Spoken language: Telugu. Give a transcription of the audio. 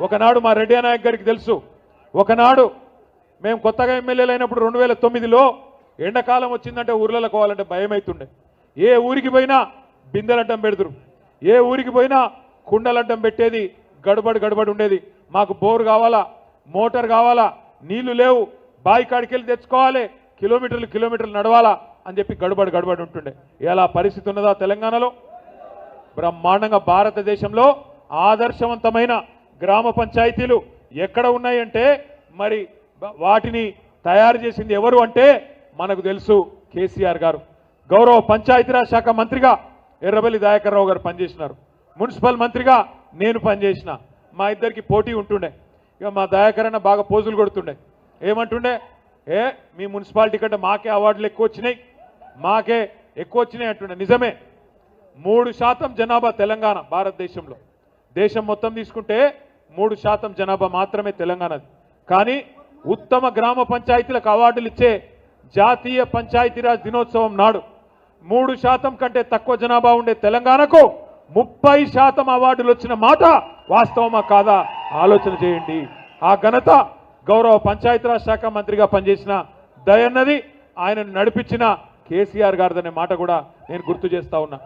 ఒకనాడు మా రెడ్డి నాయక్ గారికి తెలుసు, ఒకనాడు మేము కొత్తగా ఎమ్మెల్యేలు అయినప్పుడు 2009లో ఎండాకాలం వచ్చిందంటే ఊర్లలో పోవాలంటే భయం అవుతుండే. ఏ ఊరికి పోయినా బిందెలడ్డం పెడుతురు, ఏ ఊరికి పోయినా కుండలడ్డం పెట్టేది, గడబడి ఉండేది. మాకు బోర్ కావాలా, మోటార్ కావాలా, నీళ్లు లేవు, బావి కాడికి వెళ్ళి తెచ్చుకోవాలి, కిలోమీటర్లు నడవాలా అని చెప్పి గడబడి ఉంటుండే. ఇలా పరిస్థితి ఉన్నదా తెలంగాణలో? బ్రహ్మాండంగా భారతదేశంలో ఆదర్శవంతమైన గ్రామ పంచాయతీలు ఎక్కడ ఉన్నాయంటే మరి వాటిని తయారు చేసింది ఎవరు అంటే మనకు తెలుసు, కేసీఆర్ గారు. గౌరవ పంచాయతీరాజ్ శాఖ మంత్రిగా ఎర్రబెల్లి దయాకర్ రావు గారు పనిచేసినారు, మున్సిపల్ మంత్రిగా నేను పనిచేసిన. మా ఇద్దరికి పోటీ ఉంటుండే. ఇక మా దయాకర్ అన్న బాగా పోజులు కొడుతుండే, ఏమంటుండే, మీ మున్సిపాలిటీ కంటే మాకే అవార్డులు ఎక్కువ వచ్చినాయి అంటుండే. నిజమే, 3% జనాభా తెలంగాణ భారతదేశంలో. దేశం మొత్తం తీసుకుంటే 3% జనాభా మాత్రమే తెలంగాణది. కానీ ఉత్తమ గ్రామ పంచాయతీలకు అవార్డులు ఇచ్చే జాతీయ పంచాయతీరాజ్ దినోత్సవం నాడు 3% కంటే తక్కువ జనాభా ఉండే తెలంగాణకు 30% అవార్డులు వచ్చిన మాట వాస్తవమా కాదా ఆలోచన చేయండి. ఆ ఘనత గౌరవ పంచాయతీరాజ్ శాఖ మంత్రిగా పనిచేసిన దయన్నది, ఆయనను నడిపించిన కేసీఆర్ గారిదనే మాట కూడా నేను గుర్తు చేస్తా ఉన్నా.